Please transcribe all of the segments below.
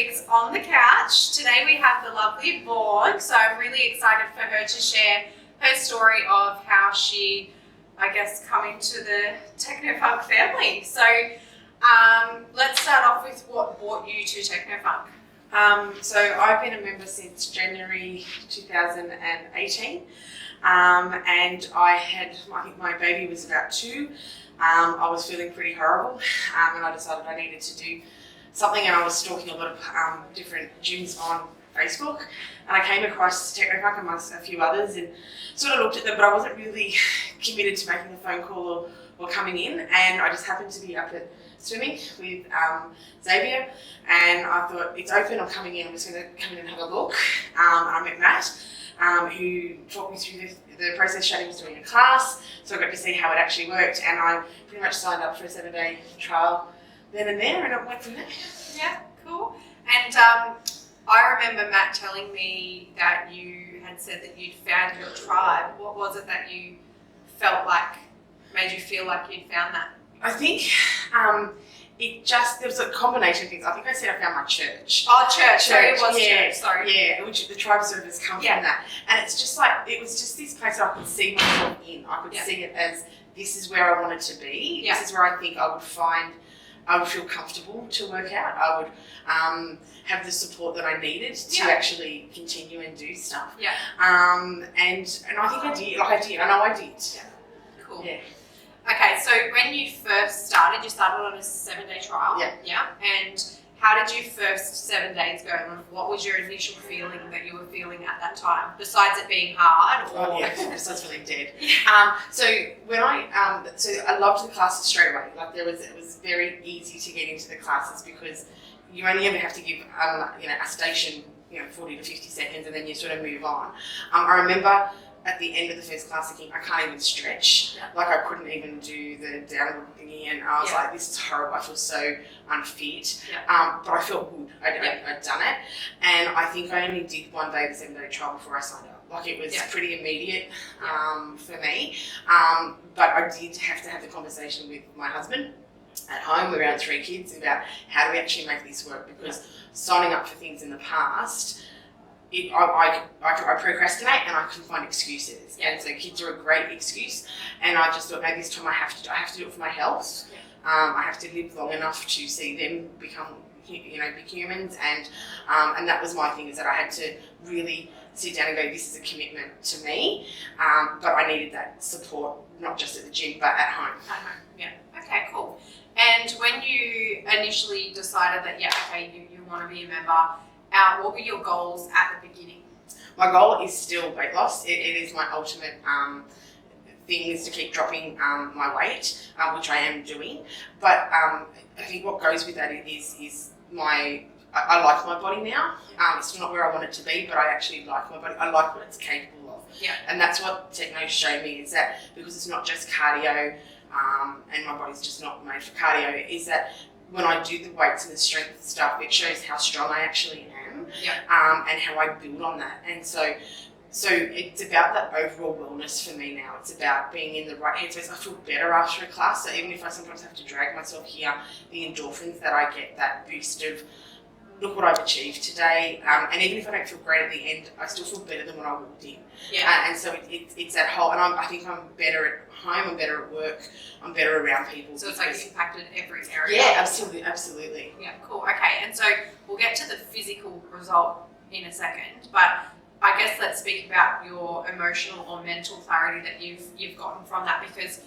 week's On the Couch. Today we have the lovely Vorn, so I'm really excited for her to share her story of how she, I guess, come into the Technofunk family. So let's start off with what brought you to Technofunk. So I've been a member since January 2018, and I think my baby was about 2. I was feeling pretty horrible, and I decided I needed to do something, and I was stalking a lot of different gyms on Facebook, and I came across Technofunk amongst a few others and sort of looked at them, but I wasn't really committed to making a phone call or coming in, and I just happened to be up at swimming with Xavier, and I thought, it's open, I'm coming in, I'm just going to come in and have a look. And I met Matt, who talked me through the process. Shadi was doing a class, so I got to see how it actually worked, and I pretty much signed up for a 7-day trial then and there, and it went from there. Yeah, cool. And I remember Matt telling me that you had said that you'd found your tribe. What was it that you felt like made you feel like you'd found that? I think there was a combination of things. I think I said I found my church. Oh, church. So it was yeah, church, sorry. Yeah, which the tribe sort of has come from that. And it's just like, it was just this place that I could see myself in. I could see it as, this is where I wanted to be. Yeah. This is where I think I would feel comfortable to work out. I would have the support that I needed to actually continue and do stuff. Yeah. And I think I did. I know I did. Yeah. Cool. Yeah. Okay, so when you first started, you started on a 7-day trial. Yeah. Yeah. And how did your first 7 days go? And what was your initial feeling that you were feeling at that time, besides it being hard? Or Besides feeling dead. Yeah. So when I loved the classes straight away. Like it was very easy to get into the classes because you only ever have to give a station 40 to 50 seconds, and then you sort of move on. I remember at the end of the first class thinking, I can't even stretch. Yeah. Like I couldn't even do the downward thingy, and I was like, this is horrible, I feel so unfit. Yeah. But I felt good, I'd done it. And I think I only did 1 day, the 7-day trial before I signed up. Like it was pretty immediate for me. But I did have to have the conversation with my husband at home, we're around 3 kids, about how do we actually make this work, because signing up for things in the past, I procrastinate and I can find excuses. Yeah. And so kids are a great excuse, and I just thought maybe this time I have to do it for my health. Yeah. I have to live long enough to see them become big humans, and that was my thing, is that I had to really sit down and go, this is a commitment to me, but I needed that support, not just at the gym but at home. At home, yeah. Okay, cool. And when you initially decided that you want to be a member, what were your goals at the beginning? My goal is still weight loss. It is my ultimate thing, is to keep dropping my weight, which I am doing. But I think what goes with that is I like my body now. It's not where I want it to be, but I actually like my body. I like what it's capable of. Yeah. And that's what Techno showed me, is that because it's not just cardio, and my body's just not made for cardio, is that when I do the weights and the strength stuff, it shows how strong I actually am, and how I build on that. And so it's about that overall wellness for me now. It's about being in the right headspace. I feel better after a class, so even if I sometimes have to drag myself here, the endorphins that I get, that boost of, look what I've achieved today, and even if I don't feel great at the end, I still feel better than when I walked in. Yeah. And so it's that whole, and I think I'm better at home, I'm better at work, I'm better around people. So it's like it's impacted every area. Yeah, absolutely. Yeah, cool. Okay, and so we'll get to the physical result in a second, but I guess let's speak about your emotional or mental clarity that you've gotten from that, because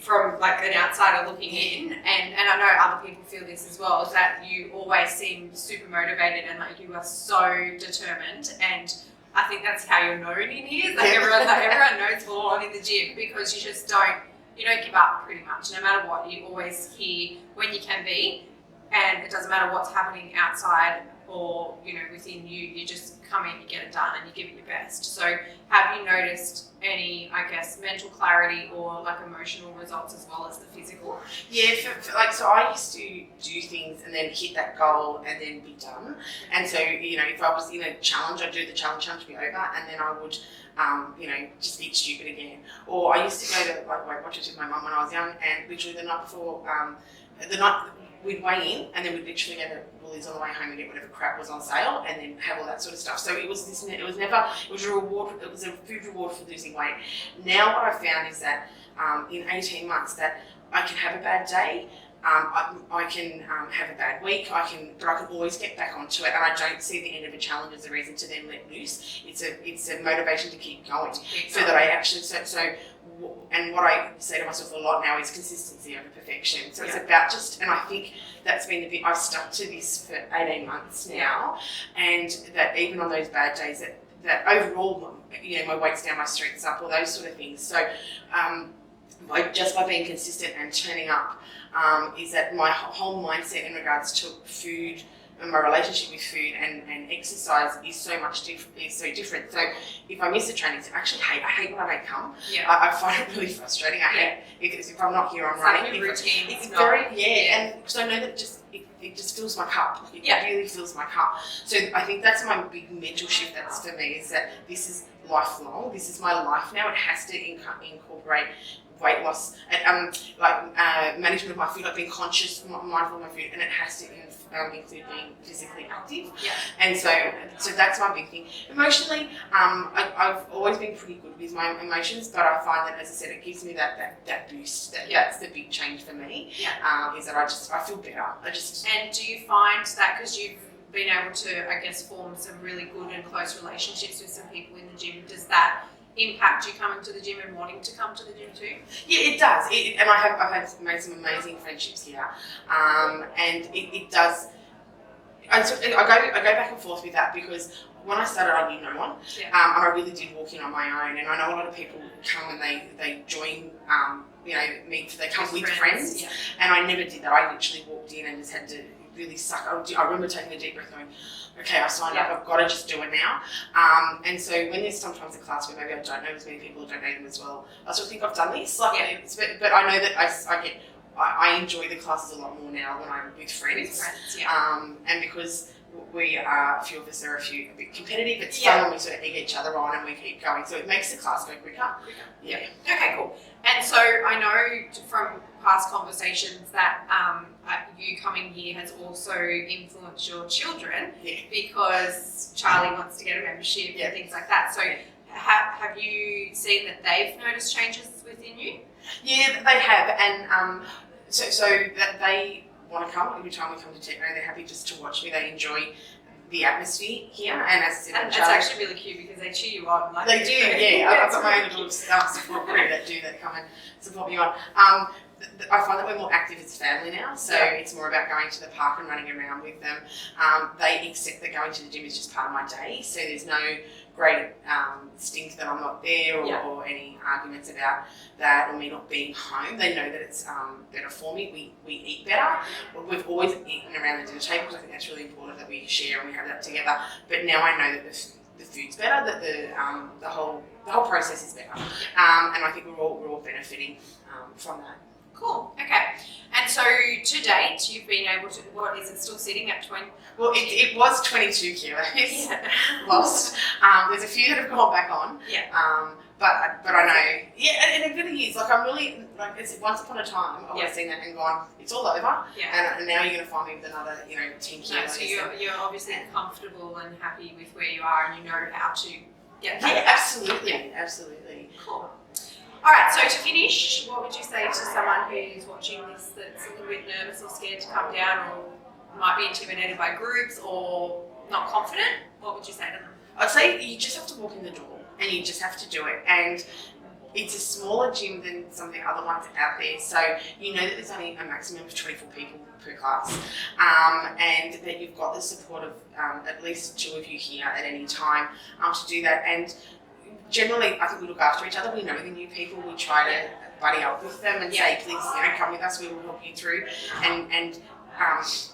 from like an outsider looking in, and I know other people feel this as well, is that you always seem super motivated and like you are so determined, and I think that's how you're known in here. Like everyone knows Vorn in the gym, because you just don't give up pretty much, no matter what. You always here when you can be, and it doesn't matter what's happening outside or within you. You just come in, you get it done, and you give it your best. So have you noticed any, I guess, mental clarity or like emotional results as well as the physical? Yeah, so I used to do things and then hit that goal and then be done. And so if I was in a challenge, I'd do the challenge be over, and then I would just eat stupid again. Or I used to go to like Weight Watchers with my mum when I was young, and literally the night before, we'd weigh in, and then we'd literally go to Woolies on the way home and get whatever crap was on sale, and then have all that sort of stuff. So it was a reward. It was a food reward for losing weight. Now what I've found is that in 18 months that I can have a bad day. I can have a bad week. But I can always get back onto it, and I don't see the end of a challenge as a reason to then let loose. It's a motivation to keep going, so that I actually and what I say to myself a lot now is consistency over perfection. So it's about and I think that's been the bit. I've stuck to this for 18 months now, and that even on those bad days, that overall, my weight's down, my strength's up, all those sort of things. So just by being consistent and turning up, is that my whole mindset in regards to food and my relationship with food and exercise is so different. So if I miss a training, I hate when I don't come. Yeah. I find it really frustrating. I hate because if I'm not here, I'm running. Routine. It's very and because I know that it just fills my cup. It really fills my cup. So I think that's my big mental shift. That's for me, is that this is lifelong. This is my life now. It has to incorporate weight loss and management of my food, like being conscious, mindful of my food, and it has to include being physically active. Yeah. And so that's my big thing. Emotionally, I've always been pretty good with my emotions, but I find that, as I said, it gives me that boost. That's the big change for me. Yeah. Is that I feel better. And do you find that because you've been able to, I guess, form some really good and close relationships with some people in the gym, does that impact you coming to the gym and wanting to come to the gym too? Yeah, it does. And I've made some amazing friendships here, and it does. I go back and forth with that, because when I started, I knew no one, and I really did walk in on my own. And I know a lot of people come and they join, they come with friends, and I never did that. I literally walked in and just had to really suck. I remember taking a deep breath, going, okay, I signed up, I've got to just do it now. And so when there's sometimes a class where maybe I don't know as many people, don't know them as well, I sort of think I've done this. But I know that I enjoy the classes a lot more now when I'm with friends. And because a few of us are a bit competitive, it's fun when we sort of egg each other on and we keep going. So it makes the class go quicker. Yeah. Okay, cool. And so I know from past conversations that you coming here has also influenced your children, because Charlie wants to get a membership and things like that. So have you seen that they've noticed changes within you? Yeah, they have, and so that they want to come every time we come to Techno. They're happy just to watch me. They enjoy the atmosphere here, and as I said, that's actually really cute because they cheer you on. Like, they do, I've got my own little support group that do that, come and support me on. I find that we're more active as a family now, so it's more about going to the park and running around with them. They accept that going to the gym is just part of my day, so there's no great stink that I'm not there or any arguments about that or me not being home. They know that it's better for me. We eat better. We've always eaten around the dinner table, because I think that's really important that we share and we have that together. But now I know that the food's better, that the whole process is better, and I think we're all benefiting from that. Cool. Okay. And so to date, you've been able to, what is it still sitting at 20? Well, it was 22 kilos lost. There's a few that have gone back on. But I know, and it really is. Like, I'm really, it's once upon a time, I would have seen that and gone, it's all over. And now you're going to find me with another, 10 kilos. No, so you're obviously comfortable and happy with where you are, and you know how to get back. Yeah, absolutely. Cool. All right, so to finish, what would you say to someone who's watching this that's a little bit nervous or scared to come down, or might be intimidated by groups or not confident? What would you say to them? I'd say you just have to walk in the door and you just have to do it. And it's a smaller gym than some of the other ones out there, so you know that there's only a maximum of 24 people per class, and that you've got the support of at least 2 of you here at any time to do that. And generally, I think we look after each other. We know the new people. We try to buddy up with them and say, please, come with us. We will help you through, and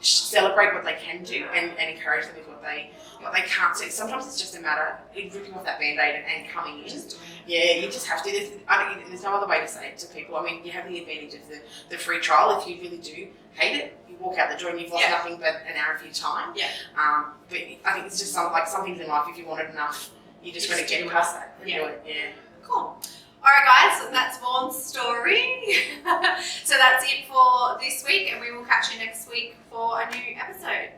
celebrate what they can do and encourage them with what they can't. So sometimes it's just a matter of ripping off that band-aid and coming in. You just have to. There's no other way to say it to people. I mean, you have the advantage of the free trial. If you really do hate it, you walk out the door and you've lost nothing but an hour of your time. But I think it's just some things in life, if you want it enough, you just want to get past that and do it. Cool. All right, guys, so that's Vorn's story. So that's it for this week. week, and we will catch you next week for a new episode.